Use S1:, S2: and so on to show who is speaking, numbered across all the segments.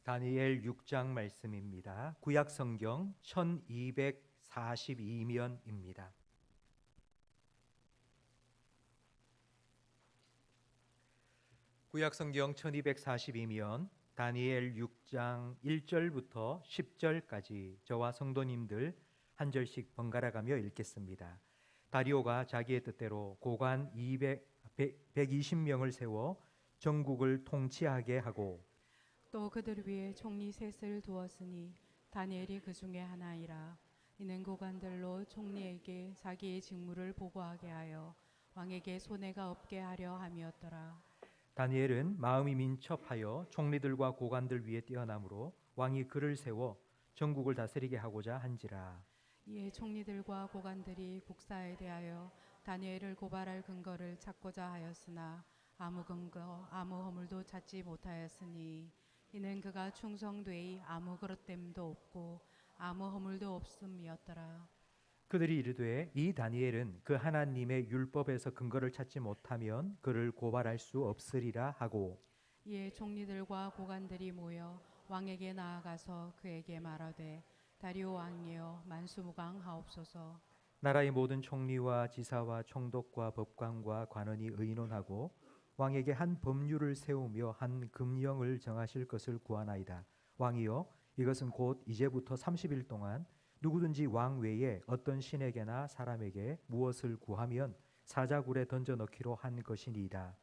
S1: 다니엘 6장 말씀입니다. 구약 성경 1242면입니다. 구약 성경 1242면 다니엘 6장 1절부터 10절까지 저와 성도님들 한 절씩 번갈아 가며 읽겠습니다. 다리오가 자기의 뜻대로 고관 120명을 세워 전국을 통치하게 하고
S2: 또 그들 위에 총리 셋을 두었으니 다니엘이 그 중에 하나이라. 이는 고관들로 총리에게 자기의 직무를 보고하게 하여 왕에게 손해가 없게 하려 함이었더라.
S1: 다니엘은 마음이 민첩하여 총리들과 고관들 위에 뛰어나므로 왕이 그를 세워 전국을 다스리게 하고자 한지라.
S2: 이에 총리들과 고관들이 국사에 대하여 다니엘을 고발할 근거를 찾고자 하였으나 아무 근거 아무 허물도 찾지 못하였으니 이는 그가 충성되이 아무 그릇됨도 없고 아무 허물도 없음이었더라.
S1: 그들이 이르되 이 다니엘은 그 하나님의 율법에서 근거를 찾지 못하면 그를 고발할 수 없으리라 하고
S2: 이에 총리들과 고관들이 모여 왕에게 나아가서 그에게 말하되 다리오 왕이여 만수무강하옵소서.
S1: 나라의 모든 총리와 지사와 총독과 법관과 관원이 의논하고 왕에게 한 법률을 세우며 한 금령을 정하실 것을 구하나이다. 왕이여 이것은 곧 이제부터 30일 동안 누구든지 왕 외에 어떤 신에게나 사람에게 무엇을 구하면 사자굴에 던져 넣기로 한 것이니이다.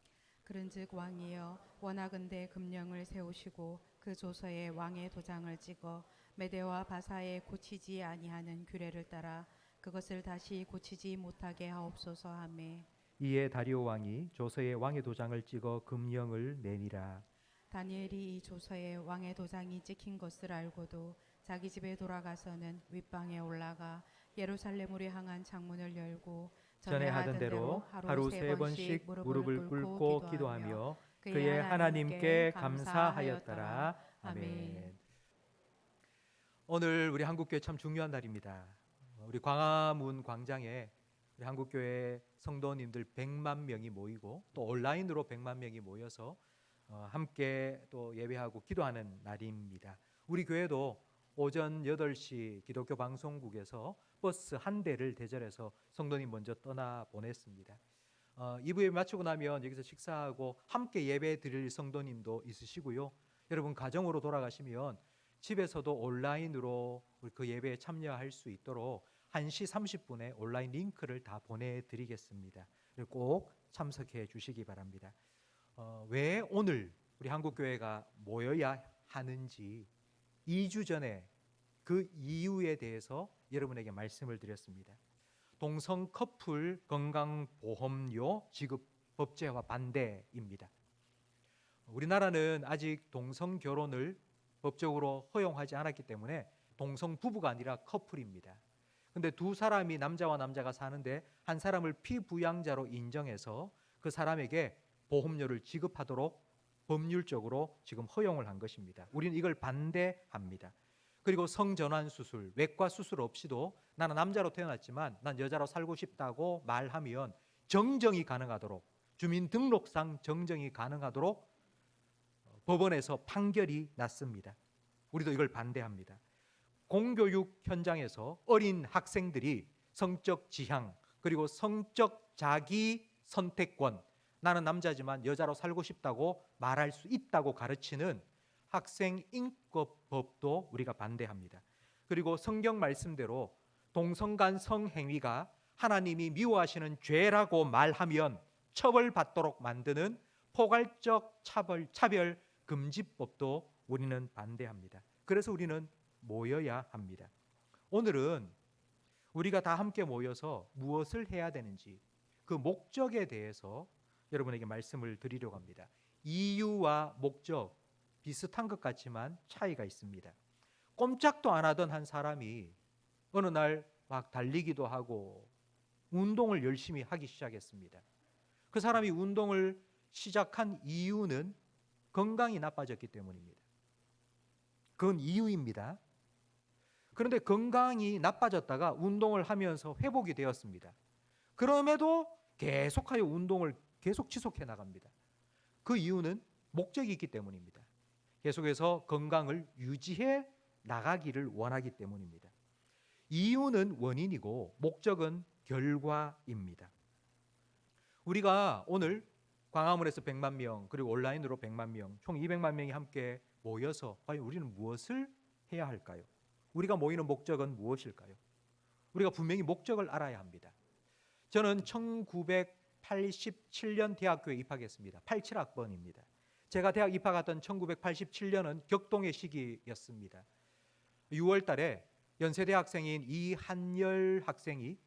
S2: 그런즉 왕이여 원하건대 금령을 세우시고 그 조서에 왕의 도장을 찍어 메대와 바사에 고치지 아니하는 규례를 따라 그것을 다시 고치지 못하게 하옵소서 하매
S1: 이에 다리오 왕이 조서에 왕의 도장을 찍어 금령을 내니라.
S2: 다니엘이 이 조서에 왕의 도장이 찍힌 것을 알고도 자기 집에 돌아가서는 윗방에 올라가 예루살렘으로 향한 창문을 열고
S1: 전에 하던 대로 하루 세 번씩 무릎을 꿇고 기도하며 그의 하나님께 감사하였더라. 아멘. 오늘 우리 한국교회 참 중요한 날입니다. 우리 광화문 광장에 우리 한국교회 성도님들 100만 명이 모이고 또 온라인으로 100만 명이 모여서 함께 또 예배하고 기도하는 날입니다. 우리 교회도 오전 8시 기독교 방송국에서 버스 한 대를 대절해서 성도님 먼저 떠나 보냈습니다. 2부 마치고 나면 여기서 식사하고 함께 예배 드릴 성도님도 있으시고요. 여러분 가정으로 돌아가시면 집에서도 온라인으로 그 예배에 참여할 수 있도록 1시 30분에 온라인 링크를 다 보내드리겠습니다. 꼭 참석해 주시기 바랍니다. 왜 오늘 우리 한국교회가 모여야 하는지 2주 전에 그 이유에 대해서 여러분에게 말씀을 드렸습니다. 동성 커플 건강보험료 지급 법제화 반대입니다. 우리나라는 아직 동성 결혼을 법적으로 허용하지 않았기 때문에 동성 부부가 아니라 커플입니다. 근데 두 사람이 남자와 남자가 사는데 한 사람을 피부양자로 인정해서 그 사람에게 보험료를 지급하도록 법률적으로 지금 허용을 한 것입니다. 우리는 이걸 반대합니다. 그리고 성전환 수술, 외과 수술 없이도 나는 남자로 태어났지만 난 여자로 살고 싶다고 말하면 정정이 가능하도록, 주민등록상 정정이 가능하도록 법원에서 판결이 났습니다. 우리도 이걸 반대합니다. 공교육 현장에서 어린 학생들이 성적 지향 그리고 성적 자기 선택권, 나는 남자지만 여자로 살고 싶다고 말할 수 있다고 가르치는 학생인권법도 우리가 반대합니다. 그리고 성경 말씀대로 동성 간 성행위가 하나님이 미워하시는 죄라고 말하면 처벌받도록 만드는 포괄적 차별 금지법도 우리는 반대합니다. 그래서 우리는 모여야 합니다. 오늘은 우리가 다 함께 모여서 무엇을 해야 되는지 그 목적에 대해서 여러분에게 말씀을 드리려고 합니다. 이유와 목적 비슷한 것 같지만 차이가 있습니다. 꼼짝도 안 하던 한 사람이 어느 날 막 달리기도 하고 운동을 열심히 하기 시작했습니다. 그 사람이 운동을 시작한 이유는 건강이 나빠졌기 때문입니다. 그건 이유입니다. 그런데 건강이 나빠졌다가 운동을 하면서 회복이 되었습니다. 그럼에도 계속하여 운동을 계속 지속해 나갑니다. 그 이유는 목적이 있기 때문입니다. 계속해서 건강을 유지해 나가기를 원하기 때문입니다. 이유는 원인이고 목적은 결과입니다. 우리가 오늘 광화문에서 100만 명 그리고 온라인으로 100만 명, 총 200만 명이 함께 모여서 과연 우리는 무엇을 해야 할까요? 우리가 모이는 목적은 무엇일까요? 우리가 분명히 목적을 알아야 합니다. 저는 1987년 대학교에 입학했습니다. 87학번입니다. 제가 대학 입학했던 1987년은 격동의 시기였습니다. 6월 달에 연세대 학생인 이한열 학생이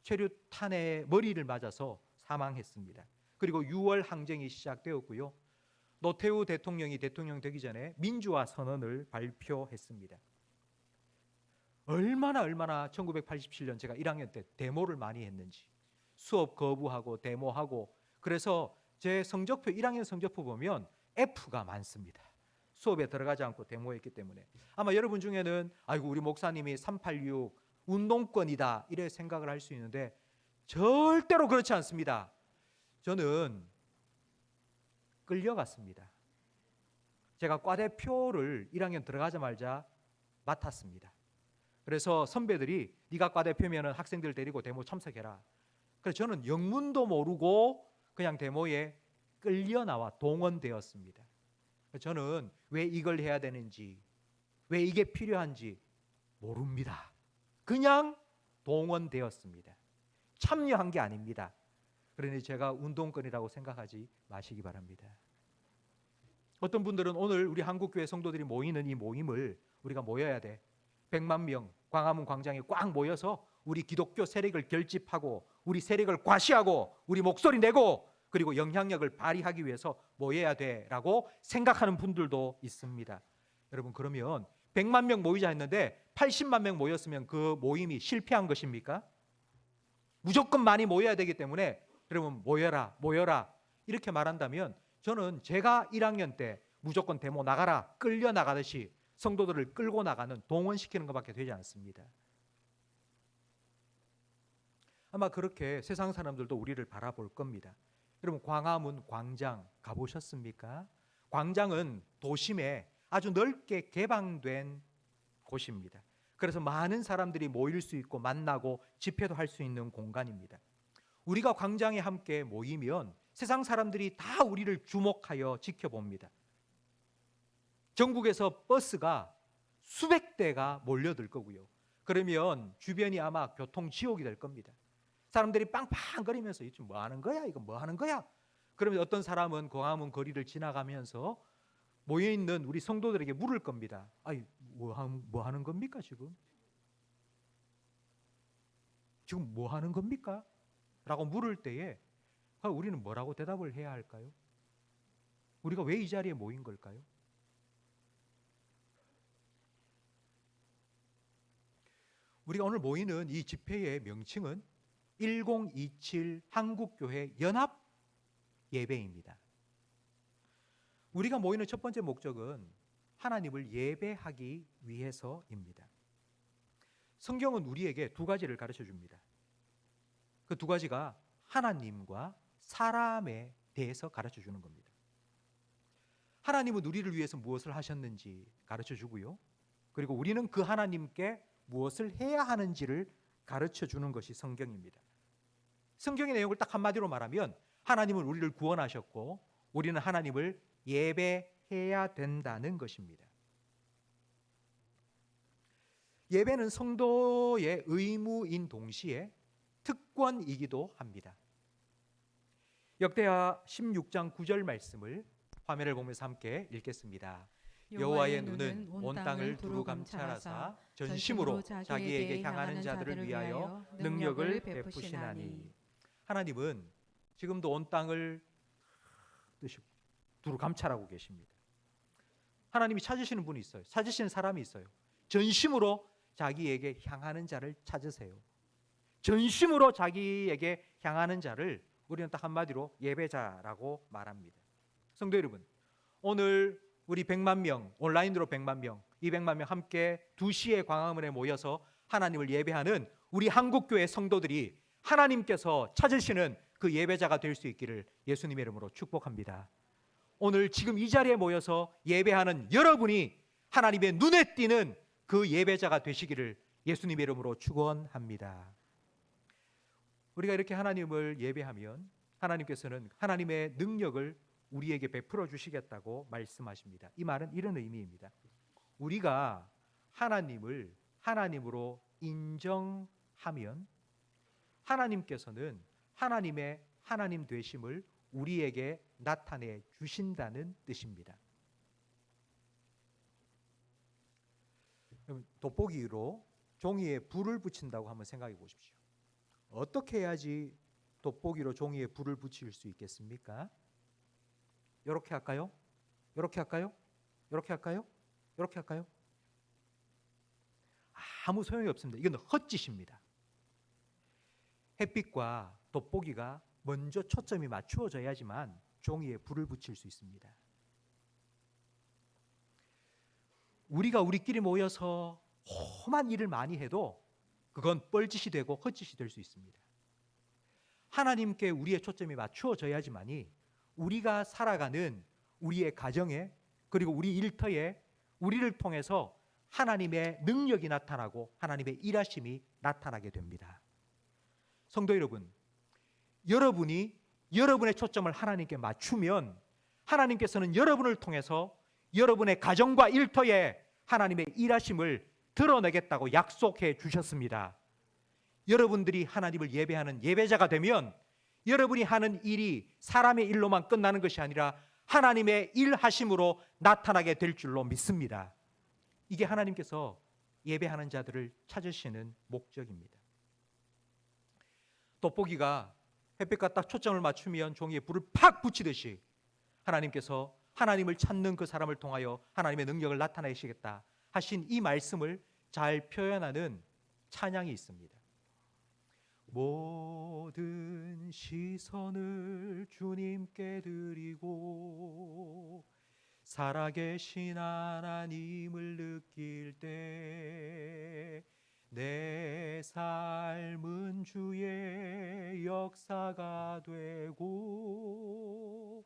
S1: 최루탄에 머리를 맞아서 사망했습니다. 그리고 6월 항쟁이 시작되었고요. 노태우 대통령이 대통령 되기 전에 민주화 선언을 발표했습니다. 얼마나 1987년 제가 1학년 때 데모를 많이 했는지, 수업 거부하고 데모하고, 그래서 제 성적표 1학년 성적표 보면 F가 많습니다. 수업에 들어가지 않고 데모했기 때문에. 아마 여러분 중에는 아이고 우리 목사님이 386 운동권이다 이래 생각을 할 수 있는데 절대로 그렇지 않습니다. 저는 끌려갔습니다. 제가 과대표를 1학년 들어가자마자 맡았습니다. 그래서 선배들이 네가 과대표면 학생들 데리고 데모 참석해라. 그래서 저는 영문도 모르고 그냥 데모에 끌려 나와 동원되었습니다. 저는 왜 이걸 해야 되는지, 왜 이게 필요한지 모릅니다. 그냥 동원되었습니다. 참여한 게 아닙니다. 그러니 제가 운동권이라고 생각하지 마시기 바랍니다. 어떤 분들은 오늘 우리 한국교회 성도들이 모이는 이 모임을 우리가 모여야 돼. 100만 명 광화문 광장에 꽉 모여서 우리 기독교 세력을 결집하고 우리 세력을 과시하고 우리 목소리 내고 그리고 영향력을 발휘하기 위해서 모여야 돼라고 생각하는 분들도 있습니다. 여러분 그러면 100만 명 모이자 했는데 80만 명 모였으면 그 모임이 실패한 것입니까? 무조건 많이 모여야 되기 때문에 여러분 모여라 이렇게 말한다면 저는 제가 1학년 때 무조건 데모 나가라 끌려 나가듯이 성도들을 끌고 나가는 동원시키는 것밖에 되지 않습니다. 아마 그렇게 세상 사람들도 우리를 바라볼 겁니다. 여러분 광화문 광장 가보셨습니까? 광장은 도심에 아주 넓게 개방된 곳입니다. 그래서 많은 사람들이 모일 수 있고 만나고 집회도 할 수 있는 공간입니다. 우리가 광장에 함께 모이면 세상 사람들이 다 우리를 주목하여 지켜봅니다. 전국에서 버스가 수백 대가 몰려들 거고요. 그러면 주변이 아마 교통 지옥이 될 겁니다. 사람들이 빵빵거리면서 이거 뭐 하는 거야? 이거 뭐 하는 거야? 그러면 어떤 사람은 광화문 거리를 지나가면서 모여 있는 우리 성도들에게 물을 겁니다. 아니 뭐 하는 겁니까 지금? 지금 뭐 하는 겁니까? 라고 물을 때에 우리는 뭐라고 대답을 해야 할까요? 우리가 왜 이 자리에 모인 걸까요? 우리가 오늘 모이는 이 집회의 명칭은 1027 한국교회 연합 예배입니다. 우리가 모이는 첫 번째 목적은 하나님을 예배하기 위해서입니다. 성경은 우리에게 두 가지를 가르쳐 줍니다. 그 두 가지가 하나님과 사람에 대해서 가르쳐 주는 겁니다. 하나님은 우리를 위해서 무엇을 하셨는지 가르쳐 주고요. 그리고 우리는 그 하나님께 무엇을 해야 하는지를 가르쳐 주는 것이 성경입니다. 성경의 내용을 딱 한마디로 말하면 하나님은 우리를 구원하셨고 우리는 하나님을 예배해야 된다는 것입니다. 예배는 성도의 의무인 동시에 특권이기도 합니다. 역대하 16장 9절 말씀을 화면을 보면서 함께 읽겠습니다. 여호와의 눈은 온 땅을 두루 감찰하사 전심으로 자기에게 향하는 자들을 위하여 능력을 베푸시나니. 하나님은 지금도 온 땅을 두루 감찰하고 계십니다. 하나님이 찾으시는 분이 있어요. 찾으시는 사람이 있어요. 전심으로 자기에게 향하는 자를 찾으세요. 전심으로 자기에게 향하는 자를 우리는 딱 한마디로 예배자라고 말합니다. 성도 여러분, 오늘 우리 100만 명, 온라인으로 100만 명, 200만 명 함께 2시에 광화문에 모여서 하나님을 예배하는 우리 한국교회 성도들이 하나님께서 찾으시는 그 예배자가 될 수 있기를 예수님의 이름으로 축복합니다. 오늘 지금 이 자리에 모여서 예배하는 여러분이 하나님의 눈에 띄는 그 예배자가 되시기를 예수님의 이름으로 축원합니다. 우리가 이렇게 하나님을 예배하면 하나님께서는 하나님의 능력을 우리에게 베풀어 주시겠다고 말씀하십니다. 이 말은 이런 의미입니다. 우리가 하나님을 하나님으로 인정하면 하나님께서는 하나님의 하나님 되심을 우리에게 나타내 주신다는 뜻입니다. 돋보기로 종이에 불을 붙인다고 한번 생각해 보십시오. 어떻게 해야지 돋보기로 종이에 불을 붙일 수 있겠습니까? 이렇게 할까요? 이렇게 할까요? 이렇게 할까요? 이렇게 할까요? 아무 소용이 없습니다. 이건 헛짓입니다. 햇빛과 돋보기가 먼저 초점이 맞추어져야지만 종이에 불을 붙일 수 있습니다. 우리가 우리끼리 모여서 험한 일을 많이 해도 그건 뻘짓이 되고 헛짓이 될 수 있습니다. 하나님께 우리의 초점이 맞추어져야지만이 우리가 살아가는 우리의 가정에 그리고 우리 일터에 우리를 통해서 하나님의 능력이 나타나고 하나님의 일하심이 나타나게 됩니다. 성도 여러분, 여러분이 여러분의 초점을 하나님께 맞추면 하나님께서는 여러분을 통해서 여러분의 가정과 일터에 하나님의 일하심을 드러내겠다고 약속해 주셨습니다. 여러분들이 하나님을 예배하는 예배자가 되면 여러분이 하는 일이 사람의 일로만 끝나는 것이 아니라 하나님의 일하심으로 나타나게 될 줄로 믿습니다. 이게 하나님께서 예배하는 자들을 찾으시는 목적입니다. 돋보기가 햇빛과 딱 초점을 맞추면 종이에 불을 팍 붙이듯이 하나님께서 하나님을 찾는 그 사람을 통하여 하나님의 능력을 나타내시겠다 하신 이 말씀을 잘 표현하는 찬양이 있습니다. 모든 시선을 주님께 드리고 살아계신 하나님을 느낄 때 내 삶은 주의 역사가 되고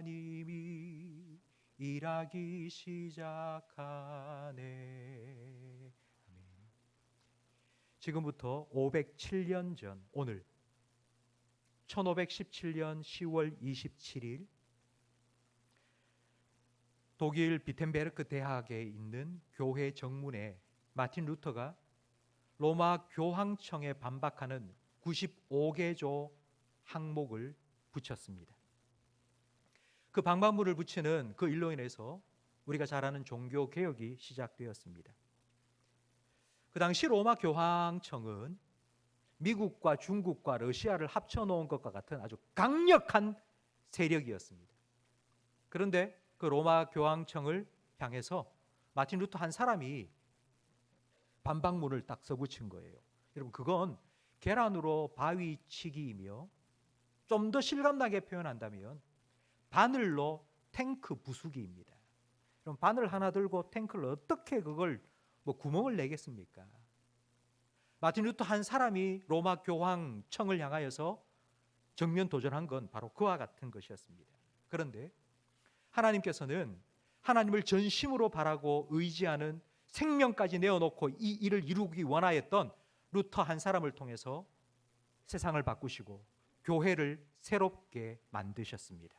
S1: 하나님이 일하기 시작하네. 아멘. 지금부터 507년 전 오늘 1517년 10월 27일 독일 비텐베르크 대학에 있는 교회 정문에 마틴 루터가 로마 교황청에 반박하는 95개조 항목을 붙였습니다. 그 방방문을 붙이는 그 일로 인해서 우리가 잘 아는 종교 개혁이 시작되었습니다. 그 당시 로마 교황청은 미국과 중국과 러시아를 합쳐놓은 것과 같은 아주 강력한 세력이었습니다. 그런데 그 로마 교황청을 향해서 마틴 루터 한 사람이 반박문을 딱 써붙인 거예요. 여러분, 그건 계란으로 바위치기이며 좀 더 실감나게 표현한다면 바늘로 탱크 부수기입니다. 그럼 바늘 하나 들고 탱크를 어떻게 그걸 구멍을 내겠습니까? 마틴 루터 한 사람이 로마 교황청을 향하여서 정면 도전한 건 바로 그와 같은 것이었습니다. 그런데 하나님께서는 하나님을 전심으로 바라고 의지하는 생명까지 내어놓고 이 일을 이루기 원하였던 루터 한 사람을 통해서 세상을 바꾸시고 교회를 새롭게 만드셨습니다.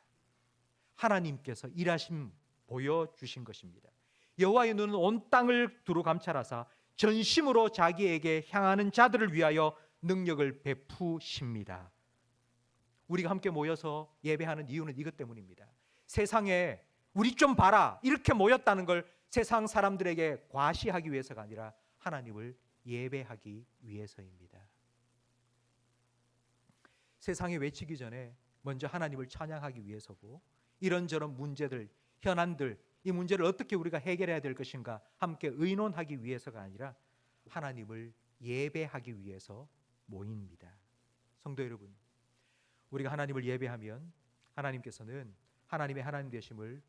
S1: 하나님께서 일하심 보여주신 것입니다. 여호와의 눈은 온 땅을 두루 감찰하사 전심으로 자기에게 향하는 자들을 위하여 능력을 베푸십니다. 우리가 함께 모여서 예배하는 이유는 이것 때문입니다. 세상에 우리 좀 봐라 이렇게 모였다는 걸 세상 사람들에게 과시하기 위해서가 아니라 하나님을 예배하기 위해서입니다. 세상에 외치기 전에 먼저 하나님을 찬양하기 위해서고 이런저런 문제들, 현안들, 이 문제를 어떻게 우리가 해결해야 될 것인가 함께 의논하기 위해서가 아니라 하나님을 예배하기 위해서 모입니다. 성도 여러분, 우리가 하나님을 예배하면 하나님께서는 하나님의 하나님 되심을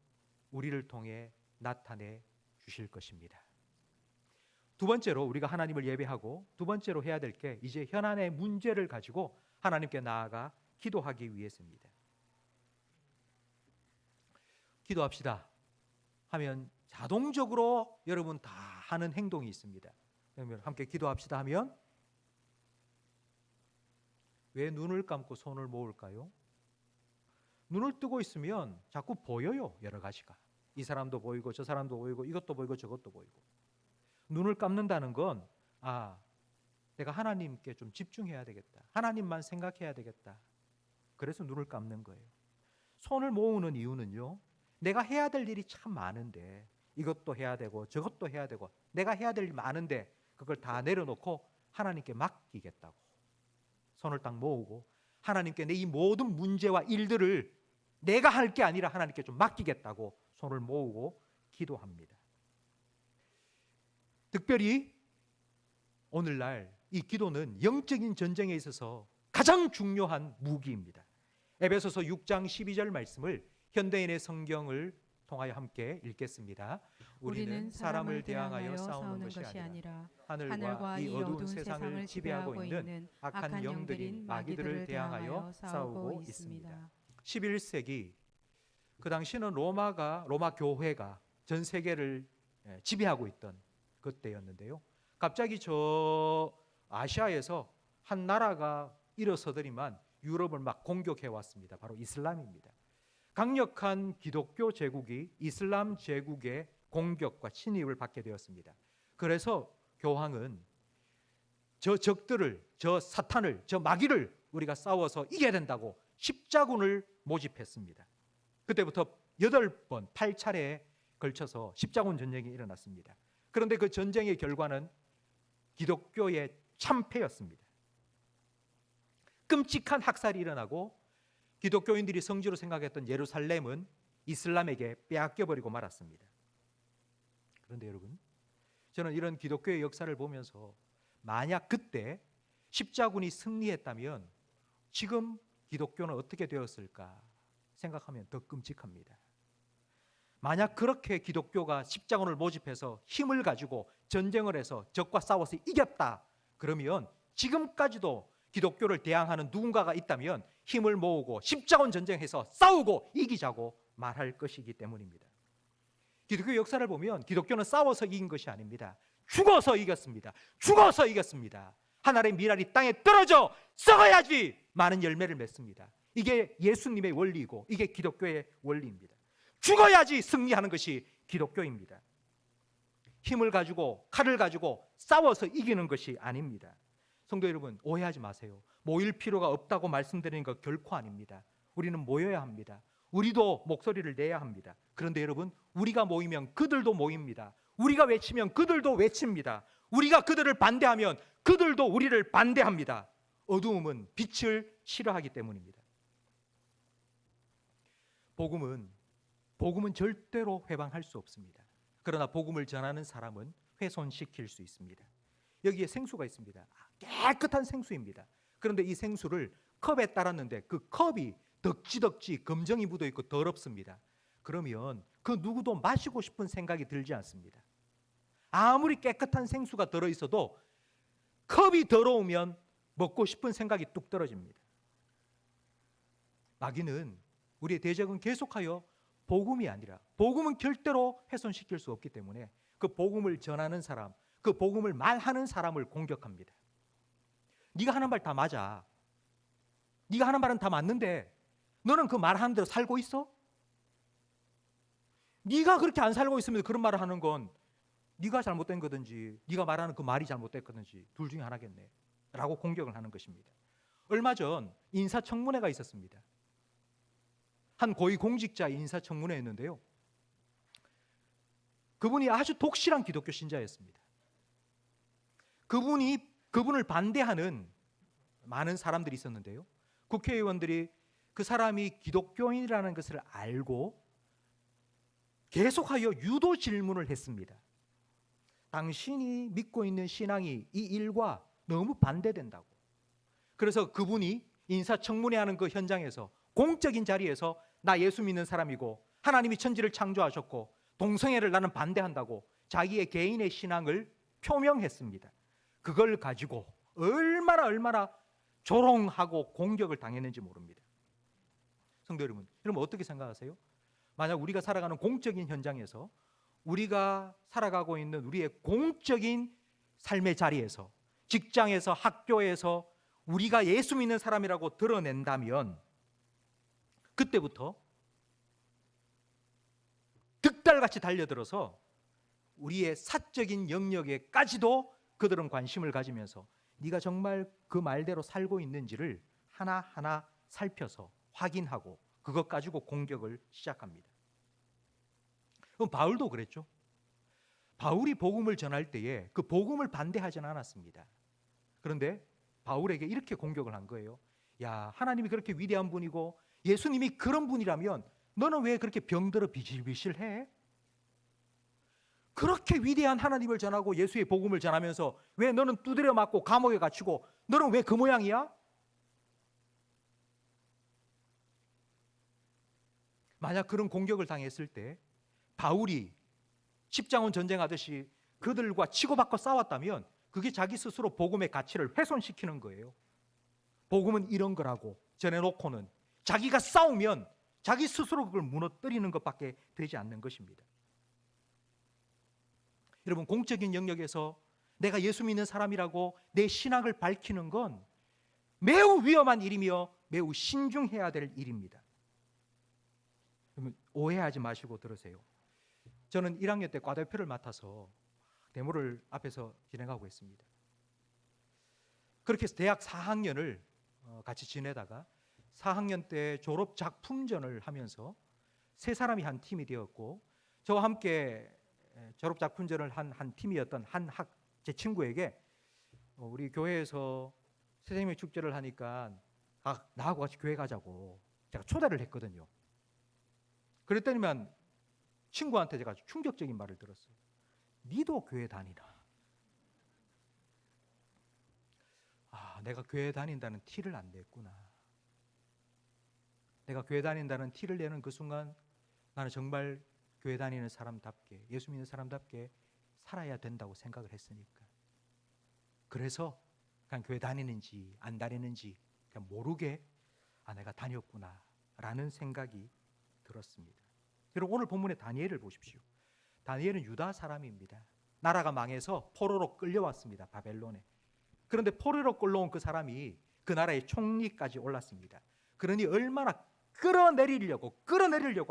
S1: 우리를 통해 나타내 주실 것입니다. 두 번째로 우리가 하나님을 예배하고 두 번째로 해야 될 게 이제 현안의 문제를 가지고 하나님께 나아가 기도하기 위해서입니다. 기도합시다 하면 자동적으로 여러분 다 하는 행동이 있습니다. 그러면 함께 기도합시다 하면 왜 눈을 감고 손을 모을까요? 눈을 뜨고 있으면 자꾸 보여요. 여러 가지가. 이 사람도 보이고 저 사람도 보이고 이것도 보이고 저것도 보이고. 눈을 감는다는 건 내가 하나님께 좀 집중해야 되겠다. 하나님만 생각해야 되겠다. 그래서 눈을 감는 거예요. 손을 모으는 이유는요. 내가 해야 될 일이 참 많은데 이것도 해야 되고 저것도 해야 되고 내가 해야 될 일이 많은데 그걸 다 내려놓고 하나님께 맡기겠다고. 손을 딱 모으고 하나님께 내 이 모든 문제와 일들을 내가 할 게 아니라 하나님께 좀 맡기겠다고 손을 모으고 기도합니다. 특별히 오늘날 이 기도는 영적인 전쟁에 있어서 가장 중요한 무기입니다. 에베소서 6장 12절 말씀을 현대인의 성경을 통하여 함께 읽겠습니다. 우리는 사람을 대항하여 싸우는 것이 아니라 하늘과 이 어두운 세상을 지배하고 있는 악한 영들인 마귀들을 대항하여 싸우고 있습니다. 11세기 그 당시는 로마 교회가 전 세계를 지배하고 있던 그때였는데요. 갑자기 저 아시아에서 한 나라가 일어서더니만 유럽을 막 공격해 왔습니다. 바로 이슬람입니다. 강력한 기독교 제국이 이슬람 제국의 공격과 침입을 받게 되었습니다. 그래서 교황은 저 적들을, 저 사탄을, 저 마귀를 우리가 싸워서 이겨야 된다고 십자군을 모집했습니다. 그때부터 8번, 8차례에 걸쳐서 십자군 전쟁이 일어났습니다. 그런데 그 전쟁의 결과는 기독교의 참패였습니다. 끔찍한 학살이 일어나고 기독교인들이 성지로 생각했던 예루살렘은 이슬람에게 빼앗겨버리고 말았습니다. 그런데 여러분, 저는 이런 기독교의 역사를 보면서 만약 그때 십자군이 승리했다면 지금 기독교는 어떻게 되었을까 생각하면 더 끔찍합니다. 만약 그렇게 기독교가 십자군을 모집해서 힘을 가지고 전쟁을 해서 적과 싸워서 이겼다 그러면 지금까지도 기독교를 대항하는 누군가가 있다면 힘을 모으고 십자군 전쟁해서 싸우고 이기자고 말할 것이기 때문입니다. 기독교 역사를 보면 기독교는 싸워서 이긴 것이 아닙니다. 죽어서 이겼습니다. 죽어서 이겼습니다. 하늘의 미랄이 땅에 떨어져 썩어야지 많은 열매를 맺습니다. 이게 예수님의 원리이고 이게 기독교의 원리입니다. 죽어야지 승리하는 것이 기독교입니다. 힘을 가지고 칼을 가지고 싸워서 이기는 것이 아닙니다. 성도 여러분, 오해하지 마세요. 모일 필요가 없다고 말씀드리는 것 결코 아닙니다. 우리는 모여야 합니다. 우리도 목소리를 내야 합니다. 그런데 여러분, 우리가 모이면 그들도 모입니다. 우리가 외치면 그들도 외칩니다. 우리가 그들을 반대하면 그들도 우리를 반대합니다. 어두움은 빛을 싫어하기 때문입니다. 복음은 절대로 회방할 수 없습니다. 그러나 복음을 전하는 사람은 훼손시킬 수 있습니다. 여기에 생수가 있습니다. 깨끗한 생수입니다. 그런데 이 생수를 컵에 따랐는데 그 컵이 덕지덕지 검정이 묻어 있고 더럽습니다. 그러면 그 누구도 마시고 싶은 생각이 들지 않습니다. 아무리 깨끗한 생수가 들어있어도 컵이 더러우면 먹고 싶은 생각이 뚝 떨어집니다. 마귀는 우리의 대적은 계속하여 복음이 아니라 복음은 절대로 훼손시킬 수 없기 때문에 그 복음을 전하는 사람, 그 복음을 말하는 사람을 공격합니다. 네가 하는 말 다 맞아. 네가 하는 말은 다 맞는데 너는 그 말하는 대로 살고 있어? 네가 그렇게 안 살고 있으면 그런 말을 하는 건 네가 잘못된 거든지 네가 말하는 그 말이 잘못됐거든지 둘 중에 하나겠네 라고 공격을 하는 것입니다. 얼마 전 인사청문회가 있었습니다. 한 고위공직자 인사청문회였는데요. 그분이 아주 독실한 기독교 신자였습니다. 그분을 반대하는 많은 사람들이 있었는데요. 국회의원들이 그 사람이 기독교인이라는 것을 알고 계속하여 유도 질문을 했습니다. 당신이 믿고 있는 신앙이 이 일과 너무 반대된다고. 그래서 그분이 인사청문회 하는 그 현장에서 공적인 자리에서 나 예수 믿는 사람이고 하나님이 천지를 창조하셨고 동성애를 나는 반대한다고 자기의 개인의 신앙을 표명했습니다. 그걸 가지고 얼마나 조롱하고 공격을 당했는지 모릅니다. 성도 여러분 어떻게 생각하세요? 만약 우리가 살아가는 공적인 현장에서, 우리가 살아가고 있는 우리의 공적인 삶의 자리에서, 직장에서, 학교에서 우리가 예수 믿는 사람이라고 드러낸다면 그때부터 득달같이 달려들어서 우리의 사적인 영역에까지도 그들은 관심을 가지면서 네가 정말 그 말대로 살고 있는지를 하나하나 살펴서 확인하고 그것 가지고 공격을 시작합니다. 그럼 바울도 그랬죠. 바울이 복음을 전할 때에 그 복음을 반대하지는 않았습니다. 그런데 바울에게 이렇게 공격을 한 거예요. 야, 하나님이 그렇게 위대한 분이고 예수님이 그런 분이라면 너는 왜 그렇게 병들어 비실비실해? 그렇게 위대한 하나님을 전하고 예수의 복음을 전하면서 왜 너는 두드려 맞고 감옥에 갇히고 너는 왜 그 모양이야? 만약 그런 공격을 당했을 때 바울이 십자군 전쟁하듯이 그들과 치고받고 싸웠다면 그게 자기 스스로 복음의 가치를 훼손시키는 거예요. 복음은 이런 거라고 전해놓고는 자기가 싸우면 자기 스스로 그걸 무너뜨리는 것밖에 되지 않는 것입니다. 여러분, 공적인 영역에서 내가 예수 믿는 사람이라고 내 신앙을 밝히는 건 매우 위험한 일이며 매우 신중해야 될 일입니다. 그러면 오해하지 마시고 들으세요. 저는 1학년 때 과대표를 맡아서 데모를 앞에서 진행하고 있습니다. 그렇게 해서 대학 4학년을 같이 지내다가 4학년 때 졸업 작품전을 하면서 세 사람이 한 팀이 되었고, 저와 함께 졸업 작품전을 한 팀이었던 제 친구에게 우리 교회에서 선생님의 축제를 하니까 나하고 같이 교회 가자고 제가 초대를 했거든요. 그랬더니만 친구한테 제가 충격적인 말을 들었어요. 니도 교회 다니나? 내가 교회 다닌다는 티를 안 냈구나. 내가 교회 다닌다는 티를 내는 그 순간 나는 정말 교회 다니는 사람답게, 예수 믿는 사람답게 살아야 된다고 생각을 했으니까. 그래서 그냥 교회 다니는지 안 다니는지 그냥 모르게 내가 다녔구나 라는 생각이 들었습니다. 여러분, 오늘 본문의 다니엘을 보십시오. 다니엘은 유다 사람입니다. 나라가 망해서 포로로 끌려왔습니다. 바벨론에. 그런데 포로로 끌려온 그 사람이 그 나라의 총리까지 올랐습니다. 그러니 얼마나 끌어내리려고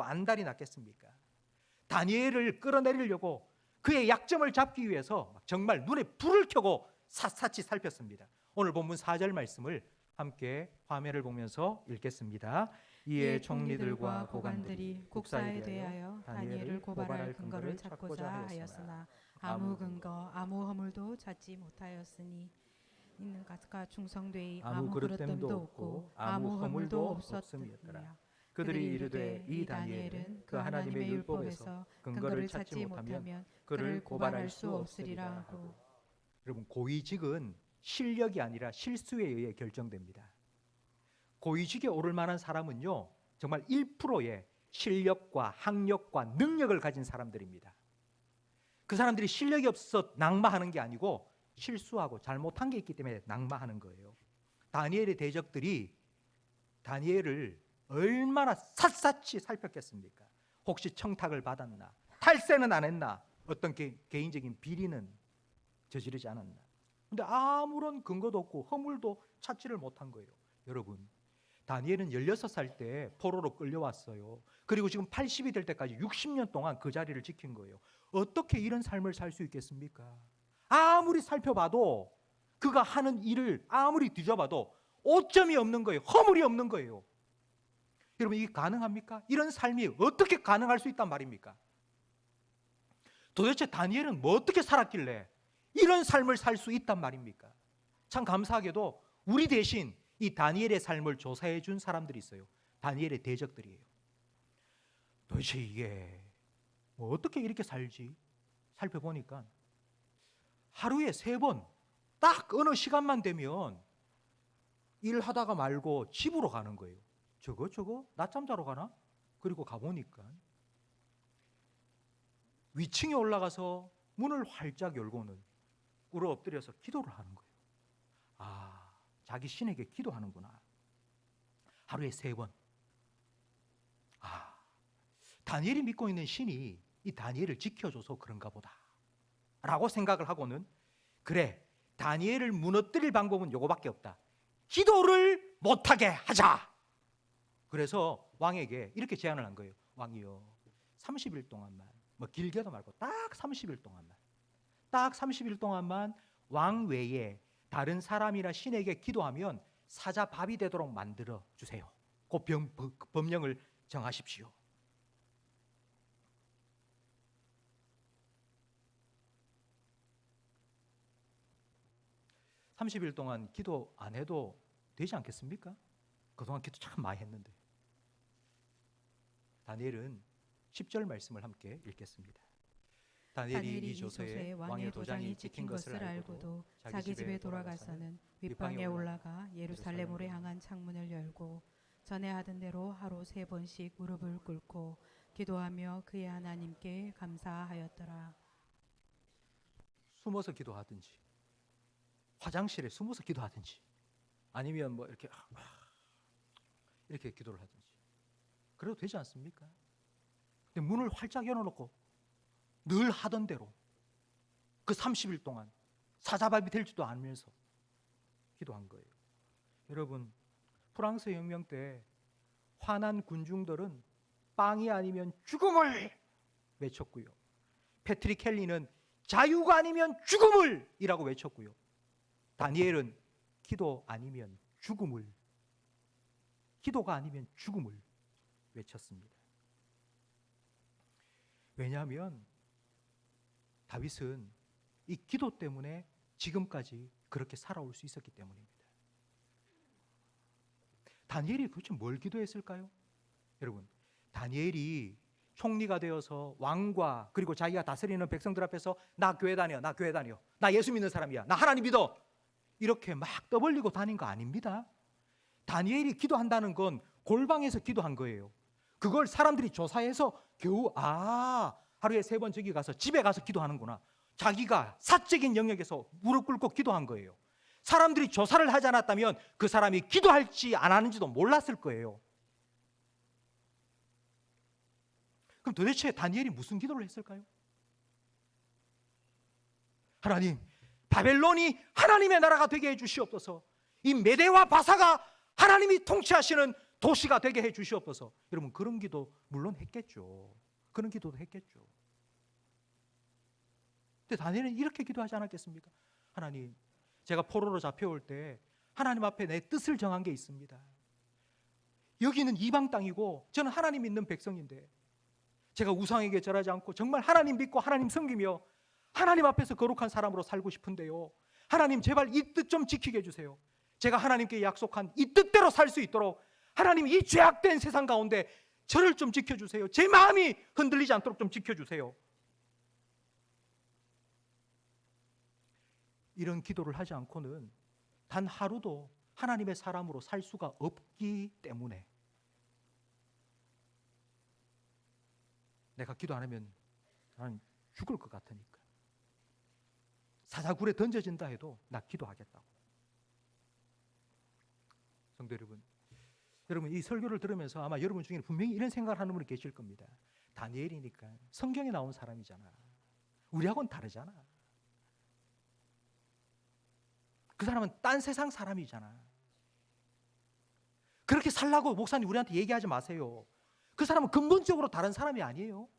S1: 안달이 났겠습니까? 다니엘을 끌어내리려고 그의 약점을 잡기 위해서 정말 눈에 불을 켜고 샅샅이 살폈습니다. 오늘 본문 4절 말씀을 함께 화면을 보면서 읽겠습니다. 이에 총리들과 고관들이 국사에 대하여 다니엘을 고발할 근거를 찾고자 하였으나 아무 근거, 아무 허물도 찾지 못하였으니 이는 가스가 충성되이 아무 그릇됨도 없고 아무 허물도 없었음이었더라. 그들이 이르되 이 다니엘은 그 하나님의 율법에서 근거를 찾지 못하면 그를 고발할 수 없으리라 하고. 여러분, 고위직은 실력이 아니라 실수에 의해 결정됩니다. 고위직에 오를 만한 사람은요, 정말 1%의 실력과 학력과 능력을 가진 사람들입니다. 그 사람들이 실력이 없어서 낙마하는 게 아니고 실수하고 잘못한 게 있기 때문에 낙마하는 거예요. 다니엘의 대적들이 다니엘을 얼마나 샅샅이 살폈겠습니까? 혹시 청탁을 받았나? 탈세는 안 했나? 어떤 개인적인 비리는 저지르지 않았나? 근데 아무런 근거도 없고 허물도 찾지를 못한 거예요. 여러분, 다니엘은 16살 때 포로로 끌려왔어요. 그리고 지금 80이 될 때까지 60년 동안 그 자리를 지킨 거예요. 어떻게 이런 삶을 살 수 있겠습니까? 아무리 살펴봐도 그가 하는 일을 아무리 뒤져봐도 오점이 없는 거예요. 허물이 없는 거예요. 여러분, 이게 가능합니까? 이런 삶이 어떻게 가능할 수 있단 말입니까? 도대체 다니엘은 뭐 어떻게 살았길래 이런 삶을 살 수 있단 말입니까? 참 감사하게도 우리 대신 이 다니엘의 삶을 조사해 준 사람들이 있어요. 다니엘의 대적들이에요. 도대체 이게 뭐 어떻게 이렇게 살지? 살펴보니까 하루에 3번 딱 어느 시간만 되면 일하다가 말고 집으로 가는 거예요. 저거 낮잠 자러 가나? 그리고 가보니까 위층에 올라가서 문을 활짝 열고는 꿇어 엎드려서 기도를 하는 거예요. 자기 신에게 기도하는구나. 하루에 3번. 다니엘이 믿고 있는 신이 이 다니엘을 지켜줘서 그런가 보다 라고 생각을 하고는, 그래, 다니엘을 무너뜨릴 방법은 요거밖에 없다. 기도를 못하게 하자. 그래서 왕에게 이렇게 제안을 한 거예요. 왕이요, 30일 동안만, 뭐 길게도 말고 딱 30일 동안만, 딱 30일 동안만 왕 외에 다른 사람이나 신에게 기도하면 사자 밥이 되도록 만들어 주세요. 그 법령을 정하십시오. (30일) 동안 기도 안 해도 되지 않겠습니까? 그동안 기도 참 많이 했는데. 다니엘은 10절 말씀을 함께 읽겠습니다. 다니엘이 이 조서에 왕의 도장이 찍힌 것을 알고도
S2: 자기 집에 돌아가서는 윗방에 올라가 예루살렘으로 향한 창문을 열고 전에 하던 대로 하루 3번씩 무릎을 꿇고 기도하며 그의 하나님께 감사하였더라.
S1: 숨어서 기도하든지, 화장실에 숨어서 기도하든지, 아니면 뭐 이렇게 기도를 하든지 그래도 되지 않습니까? 근데 문을 활짝 열어놓고 늘 하던 대로 그 30일 동안 사자밥이 될지도 않으면서 기도한 거예요. 여러분, 프랑스 혁명 때 화난 군중들은 빵이 아니면 죽음을 외쳤고요. 패트릭 켈리는 자유가 아니면 죽음을 이라고 외쳤고요. 다니엘은 기도 아니면 죽음을, 기도가 아니면 죽음을 외쳤습니다. 왜냐하면 다윗은 이 기도 때문에 지금까지 그렇게 살아올 수 있었기 때문입니다. 다니엘이 도대체 뭘 기도했을까요? 여러분, 다니엘이 총리가 되어서 왕과 그리고 자기가 다스리는 백성들 앞에서 나 교회 다녀, 나 교회 다녀, 나 예수 믿는 사람이야, 나 하나님 믿어, 이렇게 막 떠벌리고 다닌 거 아닙니다. 다니엘이 기도한다는 건 골방에서 기도한 거예요. 그걸 사람들이 조사해서 겨우 하루에 3번 저기 가서 집에 가서 기도하는구나, 자기가 사적인 영역에서 무릎 꿇고 기도한 거예요. 사람들이 조사를 하지 않았다면 그 사람이 기도할지 안 하는지도 몰랐을 거예요. 그럼 도대체 다니엘이 무슨 기도를 했을까요? 하나님, 바벨론이 하나님의 나라가 되게 해 주시옵소서. 이 메대와 바사가 하나님이 통치하시는 도시가 되게 해 주시옵소서. 여러분, 그런 기도 물론 했겠죠. 그런 기도도 했겠죠. 근데 다니엘은 이렇게 기도하지 않았겠습니까? 하나님, 제가 포로로 잡혀올 때 하나님 앞에 내 뜻을 정한 게 있습니다. 여기는 이방 땅이고 저는 하나님 믿는 백성인데 제가 우상에게 절하지 않고 정말 하나님 믿고 하나님 섬기며 하나님 앞에서 거룩한 사람으로 살고 싶은데요, 하나님 제발 이 뜻 좀 지키게 해주세요. 제가 하나님께 약속한 이 뜻대로 살 수 있도록 하나님 이 죄악된 세상 가운데 저를 좀 지켜주세요. 제 마음이 흔들리지 않도록 좀 지켜주세요. 이런 기도를 하지 않고는 단 하루도 하나님의 사람으로 살 수가 없기 때문에, 내가 기도 안 하면 나는 죽을 것 같으니까 사자굴에 던져진다 해도 나 기도하겠다고. 성도 여러분 이 설교를 들으면서 아마 여러분 중에 분명히 이런 생각을 하는 분이 계실 겁니다. 다니엘이니까 성경에 나온 사람이잖아, 우리하고는 다르잖아, 그 사람은 딴 세상 사람이잖아, 그렇게 살라고 목사님 우리한테 얘기하지 마세요. 그 사람은 근본적으로 다른 사람이 아니에요.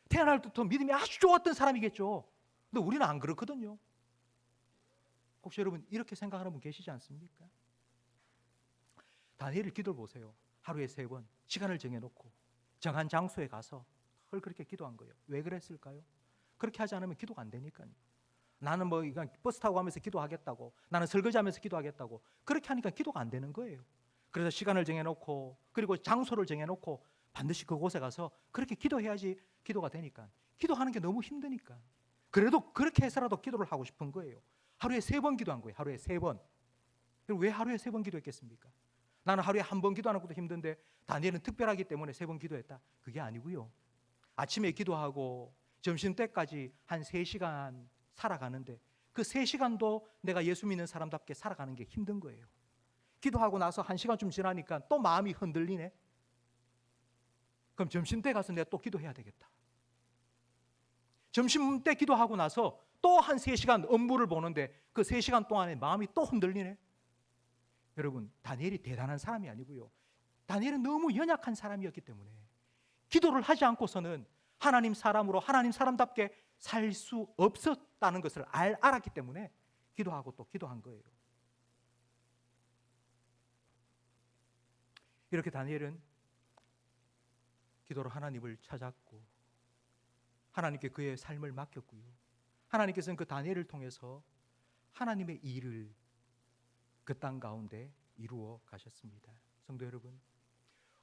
S1: 태어날 때부터 믿음이 아주 좋았던 사람이겠죠. 근데 우리는 안 그렇거든요. 혹시 여러분 이렇게 생각하는 분 계시지 않습니까? 다니엘의 기도를 보세요. 하루에 3번 시간을 정해놓고 정한 장소에 가서 헐 그렇게 기도한 거예요. 왜 그랬을까요? 그렇게 하지 않으면 기도가 안 되니까요. 나는 뭐 그냥 버스 타고 가면서 기도하겠다고, 나는 설거지하면서 기도하겠다고 그렇게 하니까 기도가 안 되는 거예요. 그래서 시간을 정해놓고 그리고 장소를 정해놓고 반드시 그곳에 가서 그렇게 기도해야지 기도가 되니까. 기도하는 게 너무 힘드니까 그래도 그렇게 해서라도 기도를 하고 싶은 거예요. 하루에 3번 기도한 거예요. 하루에 3번. 왜 하루에 3번 기도했겠습니까? 나는 하루에 1번 기도하는 것도 힘든데 다니엘은 특별하기 때문에 3번 기도했다, 그게 아니고요. 아침에 기도하고 점심때까지 한 3시간 살아가는데 그 3시간도 내가 예수 믿는 사람답게 살아가는 게 힘든 거예요. 기도하고 나서 1시간 좀 지나니까 또 마음이 흔들리네. 그럼 점심때 가서 내가 또 기도해야 되겠다. 점심때 기도하고 나서 또 한 3시간 업무를 보는데 그 3시간 동안에 마음이 또 흔들리네. 여러분, 다니엘이 대단한 사람이 아니고요, 다니엘은 너무 연약한 사람이었기 때문에 기도를 하지 않고서는 하나님 사람으로 하나님 사람답게 살 수 없었다는 것을 알았기 때문에 기도하고 또 기도한 거예요. 이렇게 다니엘은 기도로 하나님을 찾았고 하나님께 그의 삶을 맡겼고요, 하나님께서는 그 다니엘을 통해서 하나님의 일을 그 땅 가운데 이루어 가셨습니다. 성도 여러분,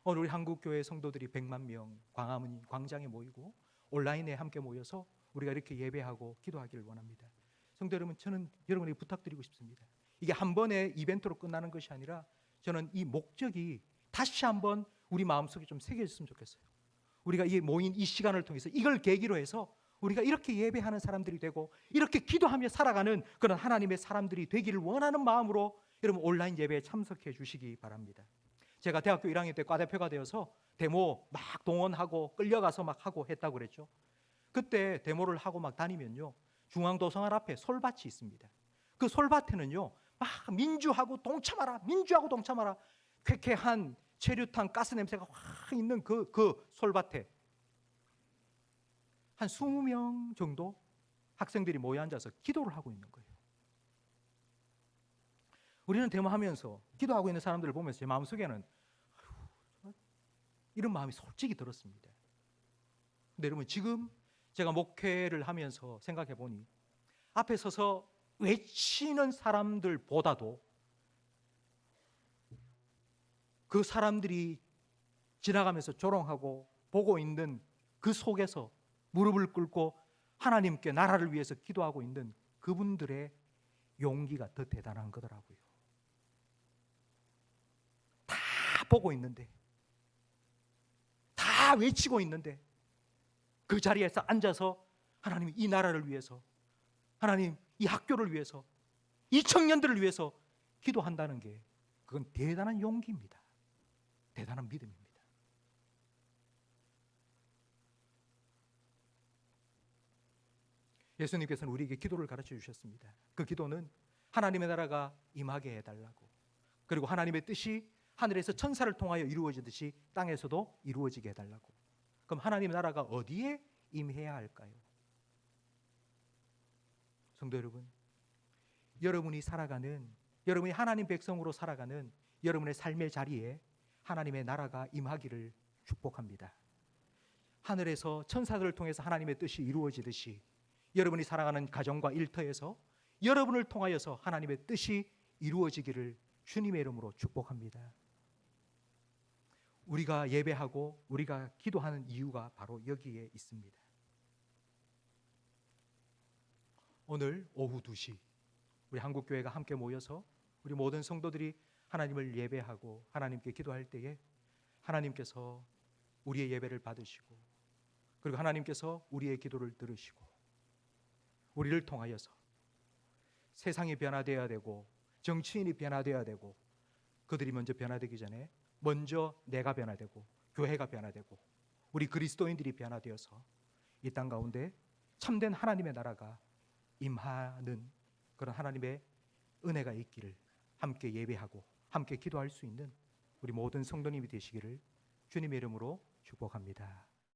S1: 오늘 우리 한국교회 성도들이 100만 명 광화문 광장에 모이고 온라인에 함께 모여서 우리가 이렇게 예배하고 기도하기를 원합니다. 성도 여러분, 저는 여러분에게 부탁드리고 싶습니다. 이게 한 번의 이벤트로 끝나는 것이 아니라 저는 이 목적이 다시 한번 우리 마음속에 좀 새겨졌으면 좋겠어요. 우리가 이 모인 이 시간을 통해서 이걸 계기로 해서 우리가 이렇게 예배하는 사람들이 되고 이렇게 기도하며 살아가는 그런 하나님의 사람들이 되기를 원하는 마음으로 여러분 온라인 예배에 참석해 주시기 바랍니다. 제가 대학교 1학년 때 과대표가 되어서 데모 막 동원하고 끌려가서 막 하고 했다고 그랬죠. 그때 데모를 하고 막 다니면요, 중앙도서관 앞에 솔밭이 있습니다. 그 솔밭에는요 막 민주하고 동참하라, 민주하고 동참하라, 쾌쾌한 체류탄 가스 냄새가 확 있는 그 솔밭에 한 20명 정도 학생들이 모여 앉아서 기도를 하고 있는 거예요. 우리는 데모하면서 기도하고 있는 사람들을 보면서 제 마음속에는 이런 마음이 솔직히 들었습니다. 근데 여러분, 지금 제가 목회를 하면서 생각해 보니 앞에 서서 외치는 사람들보다도 그 사람들이 지나가면서 조롱하고 보고 있는 그 속에서 무릎을 꿇고 하나님께 나라를 위해서 기도하고 있는 그분들의 용기가 더 대단한 거더라고요. 다 보고 있는데, 다 외치고 있는데 그 자리에서 앉아서 하나님 이 나라를 위해서, 하나님 이 학교를 위해서, 이 청년들을 위해서 기도한다는 게 그건 대단한 용기입니다. 대단한 믿음입니다. 예수님께서는 우리에게 기도를 가르쳐 주셨습니다. 그 기도는 하나님의 나라가 임하게 해달라고, 그리고 하나님의 뜻이 하늘에서 천사를 통하여 이루어지듯이 땅에서도 이루어지게 해달라고. 그럼 하나님의 나라가 어디에 임해야 할까요? 성도 여러분, 여러분이 살아가는, 여러분이 하나님 백성으로 살아가는 여러분의 삶의 자리에 하나님의 나라가 임하기를 축복합니다. 하늘에서 천사들을 통해서 하나님의 뜻이 이루어지듯이 여러분이 살아가는 가정과 일터에서 여러분을 통하여서 하나님의 뜻이 이루어지기를 주님의 이름으로 축복합니다. 우리가 예배하고 우리가 기도하는 이유가 바로 여기에 있습니다. 오늘 오후 2시 우리 한국교회가 함께 모여서 우리 모든 성도들이 하나님을 예배하고 하나님께 기도할 때에 하나님께서 우리의 예배를 받으시고, 그리고 하나님께서 우리의 기도를 들으시고 우리를 통하여서 세상이 변화되어야 되고 정치인이 변화되어야 되고, 그들이 먼저 변화되기 전에 먼저 내가 변화되고 교회가 변화되고 우리 그리스도인들이 변화되어서 이 땅 가운데 참된 하나님의 나라가 임하는 그런 하나님의 은혜가 있기를 함께 예배하고 함께 기도할 수 있는 우리 모든 성도님이 되시기를 주님의 이름으로 축복합니다.